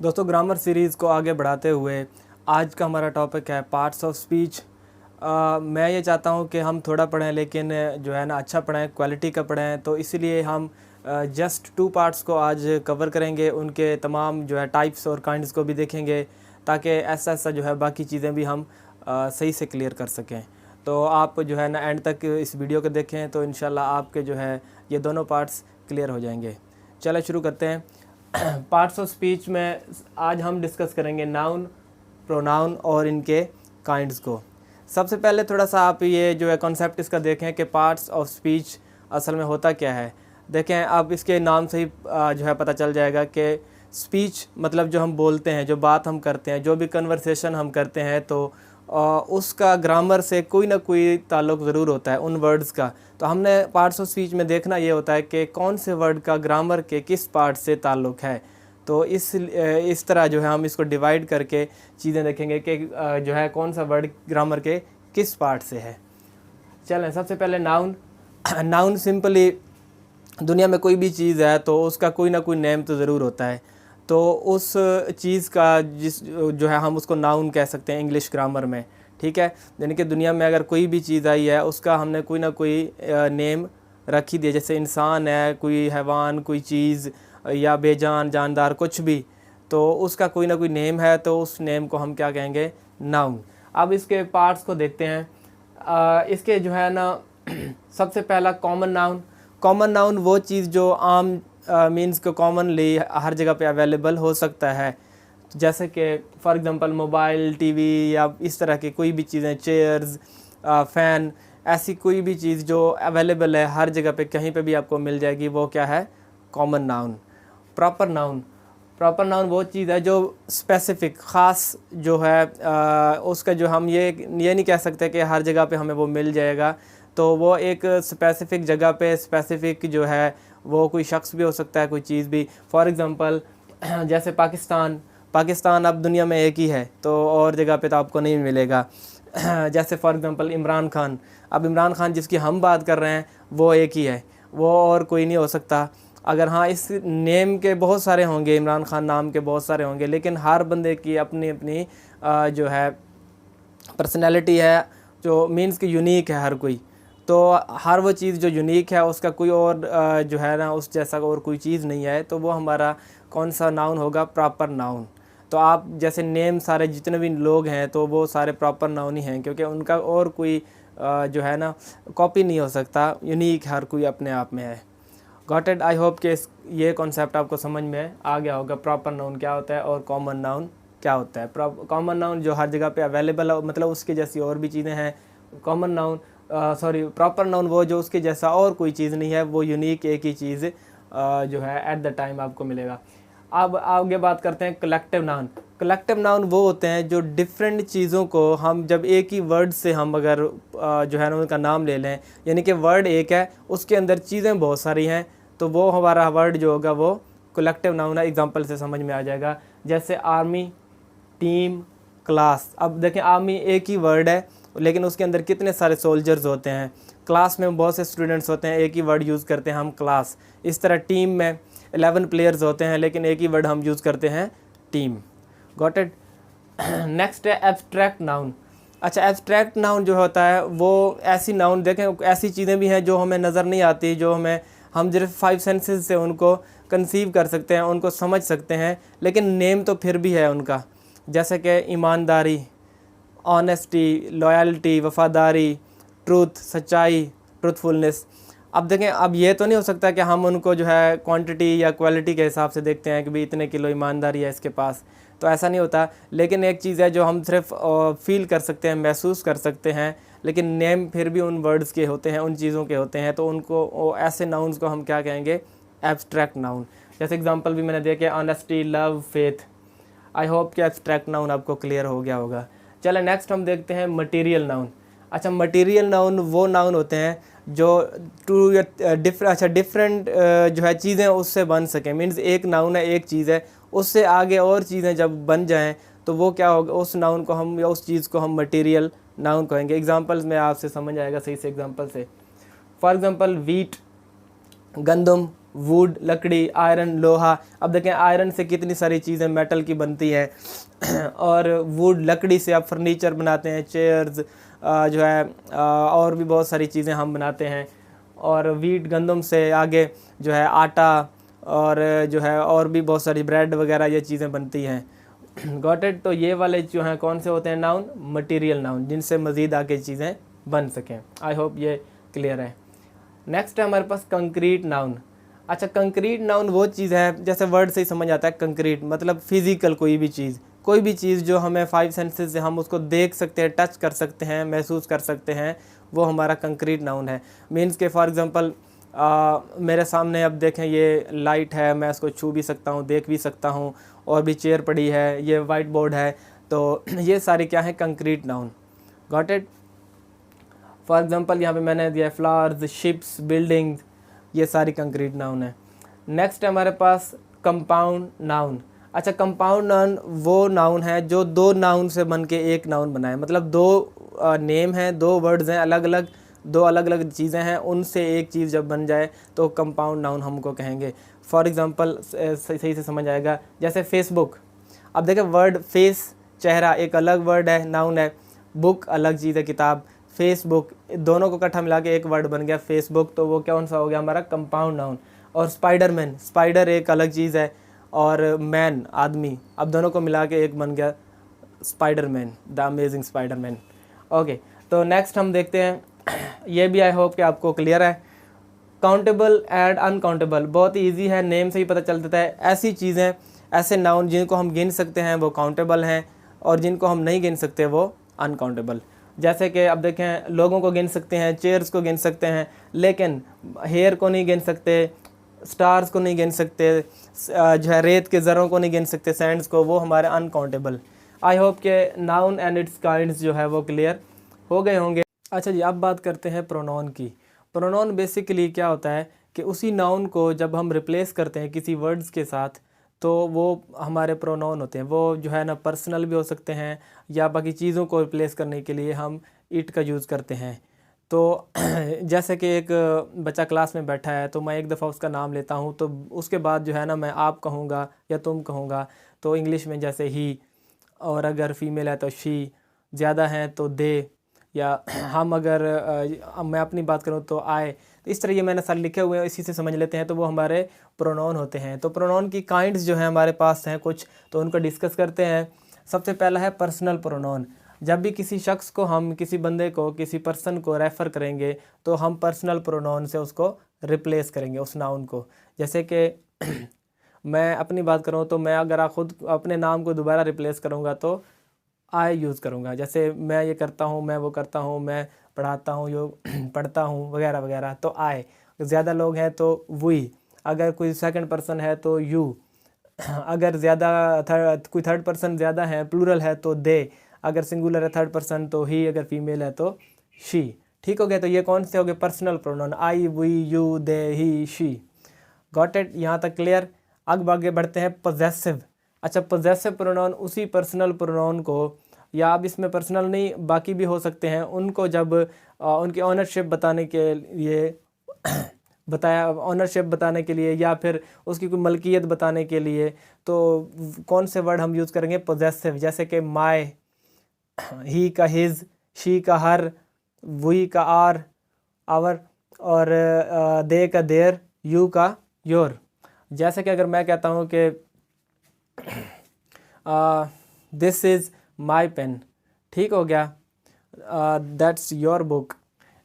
दोस्तों, grammar series को आगे बढ़ाते हुए आज का हमारा टॉपिक है पार्ट्स ऑफ स्पीच। मैं ये चाहता हूँ कि हम थोड़ा पढ़ें, लेकिन जो है ना अच्छा पढ़ें, क्वालिटी का पढ़ें। तो इसीलिए हम जस्ट 2 पार्ट्स को आज कवर करेंगे, उनके तमाम जो है टाइप्स और काइंड्स को भी देखेंगे, ताकि ऐसा ऐसा जो है बाकी चीज़ें भी हम सही से क्लियर कर सकें। तो आप जो है ना एंड तक इस वीडियो को देखें, तो इंशाल्लाह आपके जो है ये दोनों पार्ट्स क्लियर हो जाएंगे। चलो शुरू करते हैं। पार्ट्स ऑफ स्पीच में आज हम डिस्कस करेंगे नाउन, प्रोनाउन और इनके काइंड्स को। सबसे पहले थोड़ा सा आप ये जो है कॉन्सेप्ट इसका देखें कि पार्ट्स ऑफ स्पीच असल में होता क्या है। देखें, अब इसके नाम से ही जो है पता चल जाएगा कि स्पीच मतलब जो हम बोलते हैं, जो बात हम करते हैं, जो भी कन्वर्सेशन हम करते हैं, तो उसका ग्रामर से कोई ना कोई ताल्लुक़ ज़रूर होता है उन वर्ड्स का। तो हमने पार्ट्स ऑफ स्पीच में देखना ये होता है कि कौन से वर्ड का ग्रामर के किस पार्ट से ताल्लुक़ है। तो इस तरह जो है हम इसको डिवाइड करके चीज़ें देखेंगे कि जो है कौन सा वर्ड ग्रामर के किस पार्ट से है। चलें, सबसे पहले नाउन। नाउन सिंपली दुनिया में कोई भी चीज़ है तो उसका कोई ना कोई नेम तो ज़रूर होता है। तो उस चीज़ का जो है हम उसको नाउन कह सकते हैं इंग्लिश ग्रामर में, ठीक है। यानी कि दुनिया में अगर कोई भी चीज़ आई है उसका हमने कोई ना कोई नेम रख ही दिया। जैसे इंसान है, कोई हैवान, कोई चीज़ या बेजान जानदार कुछ भी, तो उसका कोई ना कोई नेम है, तो उस नेम को हम क्या कहेंगे? नाउन। अब इसके पार्ट्स को देखते हैं। इसके जो है ना सबसे पहला कॉमन नाउन। कॉमन नाउन वो चीज़ जो आम मीन्स को कॉमनली हर जगह पे अवेलेबल हो सकता है। जैसे कि फॉर एग्जांपल मोबाइल, टीवी या इस तरह की कोई भी चीज़ें, चेयर्स, फ़ैन, ऐसी कोई भी चीज़ जो अवेलेबल है हर जगह पे, कहीं पे भी आपको मिल जाएगी, वो क्या है? Common noun. Proper noun. Proper noun वो चीज़ है जो स्पेसिफ़िक, ख़ास जो है उसका जो हम ये नहीं कह सकते कि हर जगह पे हमें वो मिल जाएगा। तो वो एक स्पेसिफ़िक जगह पे स्पेसिफ़िक जो है वो कोई शख्स भी हो सकता है, कोई चीज़ भी। फॉर एग्ज़ाम्पल जैसे पाकिस्तान अब दुनिया में एक ही है, तो और जगह पे तो आपको नहीं मिलेगा। जैसे फॉर एग्ज़ाम्पल इमरान खान। अब इमरान खान जिसकी हम बात कर रहे हैं वो एक ही है, वो और कोई नहीं हो सकता। अगर हाँ, इस नेम के बहुत सारे होंगे, इमरान खान नाम के बहुत सारे होंगे, लेकिन हर बंदे की अपनी अपनी जो है पर्सनैलिटी है, जो मीन्स कि यूनिक है हर कोई। तो हर वो चीज़ जो यूनिक है उसका कोई और जो है ना उस जैसा और कोई चीज़ नहीं है, तो वो हमारा कौन सा नाउन होगा? Proper noun. तो आप जैसे नेम सारे जितने भी लोग हैं तो वो सारे प्रॉपर नाउन ही हैं, क्योंकि उनका और कोई जो है ना कॉपी नहीं हो सकता, यूनिक हर कोई अपने आप में है। Got it? आई होप कि ये कॉन्सेप्ट आपको समझ में आ गया होगा, प्रॉपर नाउन क्या होता है और कॉमन नाउन क्या होता है। कॉमन नाउन जो हर जगह पे अवेलेबल है, मतलब उसके जैसी और भी चीज़ें हैं। कॉमन नाउन प्रॉपर नाउन वो जो उसके जैसा और कोई चीज़ नहीं है, वो यूनिक एक ही चीज़ जो है एट द टाइम आपको मिलेगा। अब आगे बात करते हैं कलेक्टिव नाउन। कलेक्टिव नाउन वो होते हैं जो डिफरेंट चीज़ों को हम जब एक ही वर्ड से हम अगर जो है ना उनका नाम ले लें, यानी कि वर्ड एक है, उसके अंदर चीज़ें बहुत सारी हैं, तो वो हमारा वर्ड जो होगा वो कलेक्टिव नाउन है। एग्जांपल से समझ में आ जाएगा, जैसे आर्मी, टीम, क्लास। अब देखें, आर्मी एक ही वर्ड है, लेकिन उसके अंदर कितने सारे सोल्जर्स होते हैं। क्लास में बहुत से स्टूडेंट्स होते हैं, एक ही वर्ड यूज़ करते हैं हम, क्लास। इस तरह टीम में 11 प्लेयर्स होते हैं, लेकिन एक ही वर्ड हम यूज़ करते हैं, टीम। Got it? नेक्स्ट है एब्स्ट्रैक्ट नाउन। अच्छा, एब्स्ट्रैक्ट नाउन जो होता है वो ऐसी नाउन, देखें ऐसी चीज़ें भी हैं जो हमें नज़र नहीं आती, जो हम सिर्फ 5 सेंसेस से उनको कंसीव कर सकते हैं, उनको समझ सकते हैं, लेकिन नेम तो फिर भी है उनका। जैसे कि ईमानदारी, ऑनेस्टी, लॉयल्टी, वफ़ादारी, ट्रूथ, सच्चाई, ट्रूथफुलनेस। अब देखें, अब ये तो नहीं हो सकता कि हम उनको जो है क्वांटिटी या क्वालिटी के हिसाब से देखते हैं कि भाई इतने किलो ईमानदारी है इसके पास, तो ऐसा नहीं होता। लेकिन एक चीज़ है जो हम सिर्फ फील कर सकते हैं, महसूस कर सकते हैं, लेकिन नेम फिर भी उन वर्ड्स के होते हैं, उन चीज़ों के होते हैं। तो उनको ऐसे नाउन्स को हम क्या कहेंगे? Abstract noun. जैसे एग्जांपल भी मैंने दिया कि honesty, love, faith. I hope कि एब्स्ट्रैक्ट नाउन आपको क्लियर हो गया होगा। चलो नेक्स्ट हम देखते हैं मटेरियल नाउन। अच्छा, मटेरियल नाउन वो नाउन होते हैं जो डिफरेंट जो है चीज़ें उससे बन सकें। मीन्स एक नाउन है, एक चीज़ है, उससे आगे और चीज़ें जब बन जाएं तो वो क्या होगा? उस नाउन को हम या उस चीज़ को हम मटेरियल नाउन कहेंगे। एग्जांपल्स में आपसे समझ आएगा सही से एग्जांपल से। फॉर एग्जांपल वीट, गंदम, वुड लकड़ी, आयरन लोहा। अब देखें आयरन से कितनी सारी चीज़ें मेटल की बनती है और वुड लकड़ी से आप फर्नीचर बनाते हैं, चेयर्स जो है और भी बहुत सारी चीज़ें हम बनाते हैं। और वीट गंदम से आगे जो है आटा और जो है और भी बहुत सारी ब्रेड वगैरह ये चीज़ें बनती हैं। Got it. तो ये वाले जो हैं कौन से होते हैं नाउन, मटेरियल नाउन, जिनसे मज़ीद आगे चीज़ें बन सकें। आई होप ये क्लियर है। नेक्स्ट है हमारे पास कंक्रीट नाउन। अच्छा, कंक्रीट नाउन वो चीज़ है, जैसे वर्ड से ही समझ आता है, कंक्रीट मतलब फिज़िकल कोई भी चीज़ जो हमें 5 सेंसेस से हम उसको देख सकते हैं, टच कर सकते हैं, महसूस कर सकते हैं, वो हमारा कंक्रीट नाउन है। मीन्स के फॉर एग्ज़ाम्पल मेरे सामने अब देखें ये लाइट है, मैं इसको छू भी सकता हूँ, देख भी सकता हूँ, और भी चेयर पड़ी है, ये वाइट बोर्ड है, तो ये सारी क्या है, concrete noun. Got it. For example यहाँ पे मैंने दिया फ्लावर्स, शिप्स, बिल्डिंग्स, ये सारी कंक्रीट नाउन है। नेक्स्ट है हमारे पास कंपाउंड नाउन। अच्छा, कंपाउंड नाउन वो नाउन है जो 2 नाउन से बन के एक नाउन बनाए, मतलब 2 नेम हैं, 2 वर्ड्स हैं, अलग अलग 2 अलग अलग चीज़ें हैं, उनसे एक चीज़ जब बन जाए तो कंपाउंड नाउन हमको कहेंगे। फॉर एग्ज़ाम्पल सही से समझ आएगा, जैसे फेसबुक। अब देखें वर्ड फेस, चेहरा एक अलग वर्ड है, नाउन है, बुक अलग चीज़ है, किताब, फेसबुक, दोनों को इकट्ठा मिला के एक वर्ड बन गया फेसबुक, तो वो कौन सा हो गया हमारा, कंपाउंड नाउन। और स्पाइडरमैन, स्पाइडर एक अलग चीज़ है, और मैन आदमी, अब दोनों को मिला के एक बन गया Spiderman, the amazing Spiderman. Okay, तो नेक्स्ट हम देखते हैं, ये भी आई होप कि आपको क्लियर है। काउंटेबल एंड अनकाउंटेबल बहुत ही ईजी है, नेम से ही पता चल जाता है। ऐसी चीज़ें, ऐसे नाउन जिनको हम गिन सकते हैं वो काउंटेबल हैं, और जिनको हम नहीं गिन सकते वो अनकाउंटेबल। जैसे कि अब देखें, लोगों को गिन सकते हैं, चेयर्स को गिन सकते हैं, लेकिन हेयर को नहीं गिन सकते, स्टार्स को नहीं गिन सकते, जो है रेत के ज़रों को नहीं गिन सकते, सैंड्स को, वो हमारे अनकाउंटेबल। आई होप के नाउन एंड इट्स काइंड्स जो है वो क्लियर हो गए होंगे। अच्छा जी, अब बात करते हैं प्रोनाउन की। प्रोनाउन बेसिकली क्या होता है कि उसी नाउन को जब हम रिप्लेस करते हैं किसी वर्ड्स के साथ, तो वो हमारे प्रोनाउन होते हैं। वो जो है ना पर्सनल भी हो सकते हैं, या बाकी चीज़ों को रिप्लेस करने के लिए हम इट का यूज़ करते हैं। तो जैसे कि एक बच्चा क्लास में बैठा है, तो मैं एक दफ़ा उसका नाम लेता हूँ, तो उसके बाद जो है ना मैं आप कहूँगा या तुम कहूँगा, तो इंग्लिश में जैसे ही, और अगर फीमेल है तो शी, ज़्यादा हैं तो दे, या हम अगर मैं अपनी बात करूँ तो आए। तो इस तरह ये मैंने सारे लिखे हुए हैं, इसी से समझ लेते हैं, तो वो हमारे प्रोनाउन होते हैं। तो प्रोनाउन की काइंड्स जो है हमारे पास हैं कुछ, तो उनको डिस्कस करते हैं। सबसे पहला है पर्सनल प्रोनाउन। जब भी किसी शख्स को, हम किसी बंदे को, किसी पर्सन को रेफ़र करेंगे, तो हम पर्सनल प्रोनाउन से उसको रिप्लेस करेंगे, उस नाउन को। जैसे कि मैं अपनी बात करूँ तो मैं अगर खुद अपने नाम को दोबारा रिप्लेस करूँगा तो आई यूज़ करूँगा। जैसे मैं ये करता हूँ, मैं वो करता हूँ, मैं पढ़ाता हूँ, योग पढ़ता हूँ वगैरह वगैरह, तो आई। ज़्यादा लोग हैं तो वी, अगर कोई सेकंड पर्सन है तो यू, अगर ज़्यादा कोई थर्ड पर्सन ज़्यादा है, प्लूरल है तो दे, अगर सिंगुलर है थर्ड पर्सन तो ही, अगर फीमेल है तो शी। ठीक हो गया। तो ये कौन से हो गए personal pronoun, I, we, you, they, he, she. Got it, यहाँ तक क्लियर। अब आगे बढ़ते हैं पोजेसिव। अच्छा, पोजेसिव प्रोनाउन उसी पर्सनल प्रोनाउन को, या अब इसमें पर्सनल नहीं बाकी भी हो सकते हैं, उनको जब उनकी ऑनरशिप बताने के लिए ऑनरशिप बताने के लिए, या फिर उसकी कोई मलकियत बताने के लिए, तो कौन से वर्ड हम यूज़ करेंगे, पोजेसिव। जैसे कि माय, ही का हिज, शी का हर, वी का आर, आवर, और दे का देर, यू का योर। जैसे कि अगर मैं कहता हूँ कि दिस इज़ माई पेन, ठीक हो गया, दैट्स योर बुक।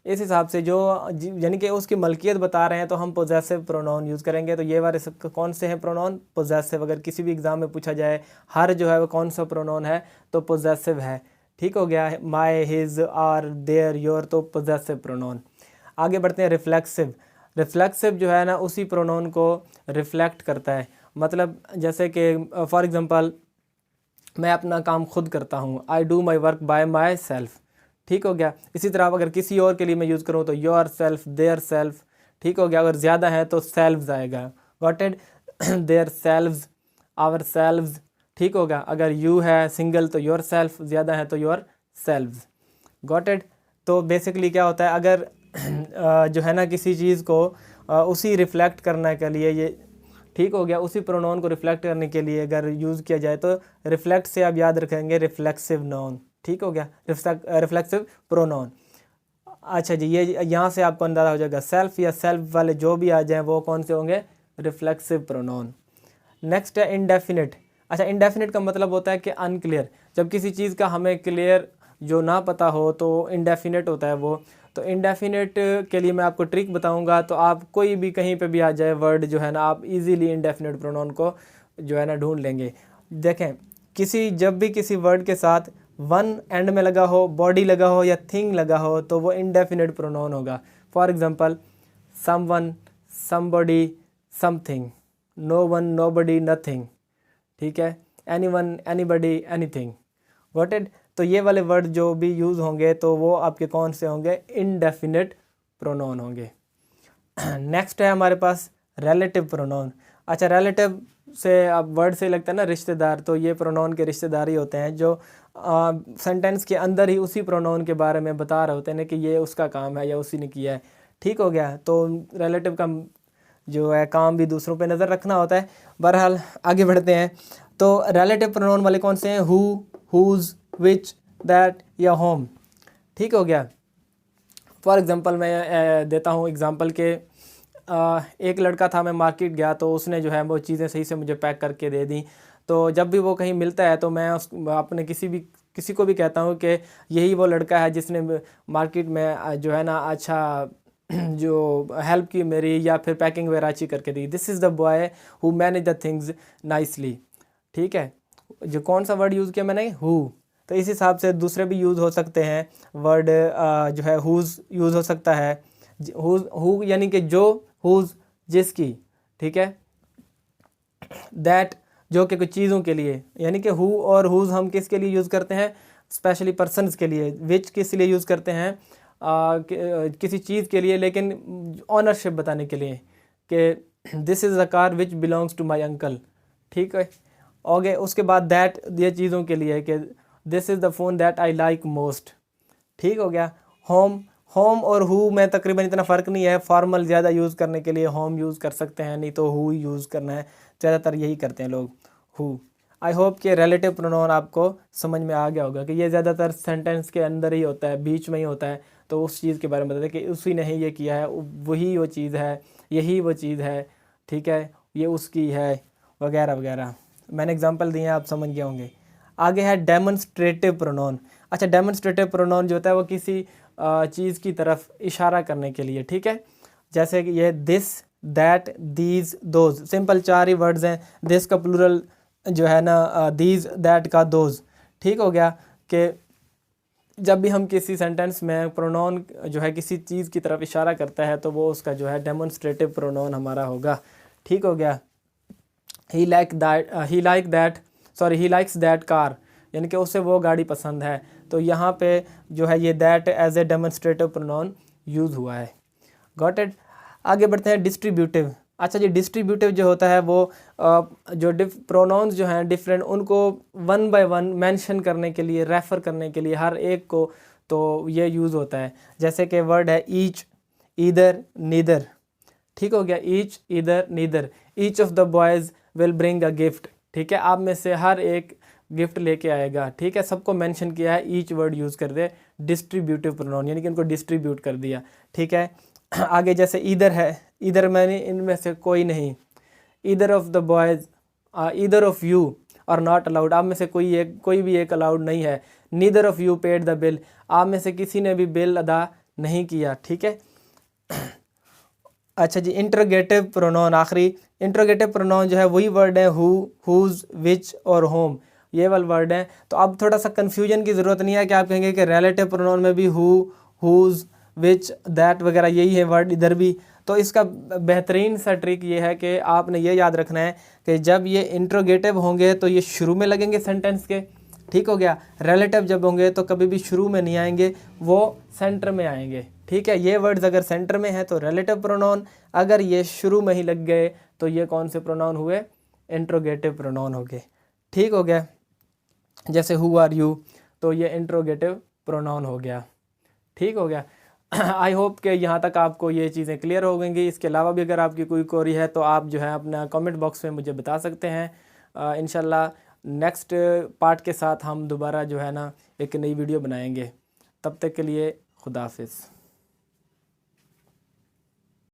इस हिसाब से जो यानी कि उसकी मलकियत बता रहे हैं, तो हम पोजेसिव प्रोनाउन यूज़ करेंगे। तो ये वाले कौन से हैं प्रोनाउन, पोजेसिव। अगर किसी भी एग्ज़ाम में पूछा जाए हर जो है वो कौन सा प्रोनाउन है, तो पोजेसिव है। ठीक हो गया, माई, हिज, आर, देयर, योर, तो पोजेसिव प्रोनाउन। आगे बढ़ते हैं रिफ्लेक्सिव। रिफ्लेक्सिव जो है ना उसी प्रोनाउन को रिफ्लेक्ट करता है। मतलब जैसे कि फॉर एग्ज़ाम्पल मैं अपना काम खुद करता हूँ, I do my work by my self. ठीक हो गया। इसी तरह अगर किसी और के लिए मैं यूज़ करूँ तो योर सेल्फ, देयर सेल्फ। ठीक हो गया। अगर ज़्यादा है तो सेल्व्स आएगा। Got it, their selves, our selves. ठीक होगा। अगर यू है सिंगल तो योर सेल्फ, ज़्यादा है तो योर सेल्व्स। Got it. तो बेसिकली क्या होता है, अगर जो है ना किसी चीज़ को उसी रिफ्लेक्ट करने के लिए ये, ठीक हो गया, उसी प्रोनाउन को रिफ्लेक्ट करने के लिए अगर यूज़ किया जाए तो रिफ्लेक्ट से आप याद रखेंगे रिफ्लेक्सिव नाउन, ठीक हो गया, रिफ्लेक्सिव प्रोनाउन। अच्छा जी, ये यहाँ से आपको अंदाज़ा हो जाएगा सेल्फ या सेल्फ वाले जो भी आ जाएं वो कौन से होंगे, रिफ्लेक्सिव प्रोनाउन। नेक्स्ट है इंडेफिनिट। अच्छा, इंडेफिनिट का मतलब होता है कि अनक्लियर, जब किसी चीज़ का हमें क्लियर जो ना पता हो तो इंडेफिनिट होता है वो। तो इंडेफिनिट के लिए मैं आपको ट्रिक बताऊंगा, तो आप कोई भी कहीं पे भी आ जाए वर्ड जो है ना, आप इजीली इंडेफिनिट प्रोनाउन को जो है ना ढूंढ लेंगे। देखें, जब भी किसी वर्ड के साथ वन एंड में लगा हो, बॉडी लगा हो या थिंग लगा हो तो वो इंडेफिनिट प्रोनाउन होगा। For example someone, somebody, something, no one, nobody, nothing, ठीक है, anyone, anybody, anything, got it. तो ये वाले वर्ड जो भी यूज़ होंगे तो वो आपके कौन से होंगे, इंडेफिनिट प्रोनाउन होंगे। नेक्स्ट है हमारे पास रिलेटिव प्रोनाउन। अच्छा, रिलेटिव से अब वर्ड से लगता है ना रिश्तेदार, तो ये प्रोनाउन के रिश्तेदार ही होते हैं जो सेंटेंस के अंदर ही उसी प्रोनाउन के बारे में बता रहे होते हैं कि ये उसका काम है या उसी ने किया है, ठीक हो गया। तो रिलेटिव का जो है काम भी दूसरों पे नज़र रखना होता है। बहरहाल आगे बढ़ते हैं। तो रिलेटिव प्रोनाउन वाले कौन से हैं, हु, हुज, विच, दैट या होम, ठीक हो गया। फॉर एग्ज़ाम्पल मैं देता हूँ एग्ज़ाम्पल के एक लड़का था, मैं मार्केट गया तो उसने जो है वो चीज़ें सही से मुझे पैक करके दे दी। तो जब भी वो कहीं मिलता है तो मैं अपने किसी को भी कहता हूँ कि यही वो लड़का है जिसने मार्केट में जो है ना अच्छा जो हेल्प की मेरी, या फिर पैकिंग वगैरह अच्छी करके दी। This is the boy who manage the things nicely, ठीक है। जो कौन सा वर्ड यूज़ किया मैंने, हु। तो इस हिसाब से दूसरे भी यूज़ हो सकते हैं वर्ड, जो है हुज़ यूज़ हो सकता है, हु यानी कि जो, हुज़ जिसकी, ठीक है। दैट जो कि कुछ चीज़ों के लिए, यानी कि हु और हुज़ हम किसके लिए यूज़ करते हैं, स्पेशली पर्सन्स के लिए। विच किस लिए यूज़ करते हैं, किसी चीज़ के लिए, लेकिन ऑनरशिप बताने के लिए कि this is a car which belongs to my uncle, ठीक है। ओके, उसके बाद दैट ये चीज़ों के लिए कि this is the phone that I like most, ठीक हो गया। होम, होम और हु में तकरीबन इतना फ़र्क नहीं है, फॉर्मल ज़्यादा यूज़ करने के लिए होम यूज़ कर सकते हैं, नहीं तो हु यूज़ करना है, ज़्यादातर यही करते हैं लोग, हु। आई होप कि रिलेटिव प्रोनाउन आपको समझ में आ गया होगा कि ये ज़्यादातर सेंटेंस के अंदर ही होता है, बीच में ही होता है, तो उस चीज़ के बारे में बताते हैं कि उसी ने ही ये किया है, वही वो चीज़ है, यही वो चीज़ है, ठीक है, ये उसकी है, वगैरह वगैरह। मैंने एग्जांपल दिए हैं, आप समझ गए होंगे। आगे है डेमोन्स्ट्रेटिव प्रोनाउन। अच्छा, डेमोन्स्ट्रेटिव प्रोनाउन जो होता है वो किसी चीज़ की तरफ इशारा करने के लिए, ठीक है। जैसे कि ये this, that, these, those, simple 4 he words हैं। दिस का प्लूरल जो है ना दीज, दैट का दोज, ठीक हो गया। कि जब भी हम किसी सेंटेंस में प्रोनाउन जो है किसी चीज़ की तरफ इशारा करता है तो वो उसका जो है डेमोन्स्ट्रेटिव प्रोनाउन हमारा होगा, ठीक हो गया। ही लाइक्स दैट कार, यानी कि उसे वो गाड़ी पसंद है, तो यहाँ पे जो है ये that as a demonstrative pronoun use हुआ है, गॉट इट। आगे बढ़ते हैं डिस्ट्रीब्यूटिव। अच्छा जी, डिस्ट्रीब्यूटिव जो होता है वो जो प्रोनाउंस जो हैं डिफरेंट, उनको वन बाय वन मेंशन करने के लिए, रेफ़र करने के लिए हर एक को, तो ये यूज़ होता है। जैसे कि वर्ड है ईच, ईदर, नीदर, ठीक हो गया। Each, either, neither. Each of the boys will bring a gift, ठीक है, आप में से हर एक गिफ्ट लेके आएगा, ठीक है। सबको मेंशन किया है, ईच वर्ड यूज़ कर दे, डिस्ट्रीब्यूटिव प्रोनाउन, यानी कि उनको डिस्ट्रीब्यूट कर दिया, ठीक है। आगे जैसे ईदर है, ईदर मैंने इनमें से कोई नहीं। Either of the boys, either of you are not allowed, आप में से कोई भी एक अलाउड नहीं है। Neither of you paid the bill, आप में से किसी ने भी बिल अदा नहीं किया, ठीक है। अच्छा जी, इंट्रोगेटिव प्रोनाउन, आखिरी इंट्रोगेटिव प्रोनाउन जो है वही वर्ड है हु, हुज, विच और होम, ये वाले वर्ड हैं। तो अब थोड़ा सा कन्फ्यूजन की ज़रूरत नहीं है कि आप कहेंगे कि रिलेटिव प्रोनाउन में भी हु, हुज, विच, दैट वगैरह यही है वर्ड इधर भी। तो इसका बेहतरीन सा ट्रिक ये है कि आपने ये याद रखना है कि जब ये इंट्रोगेटिव होंगे तो ये शुरू में लगेंगे सेंटेंस के, ठीक हो गया। रिलेटिव जब होंगे तो कभी भी शुरू में नहीं आएंगे, वो सेंटर में आएंगे, ठीक है। ये वर्ड्स अगर सेंटर में है तो रिलेटिव प्रोनाउन, अगर ये शुरू में ही लग गए तो ये कौन से प्रोनाउन हुए, इंट्रोगेटिव प्रोनाउन हो गए, ठीक हो गया। जैसे हु आर यू, तो ये इंट्रोगेटिव प्रोनाउन हो गया, ठीक हो गया। आई होप कि यहाँ तक आपको ये चीज़ें क्लियर हो गएंगी। इसके अलावा भी अगर आपकी कोई क्वेरी है तो आप जो है अपना कमेंट बॉक्स में मुझे बता सकते हैं। इंशाल्लाह नेक्स्ट पार्ट के साथ हम दोबारा जो है ना एक नई वीडियो बनाएंगे। तब तक के लिए खुदा हाफिज़।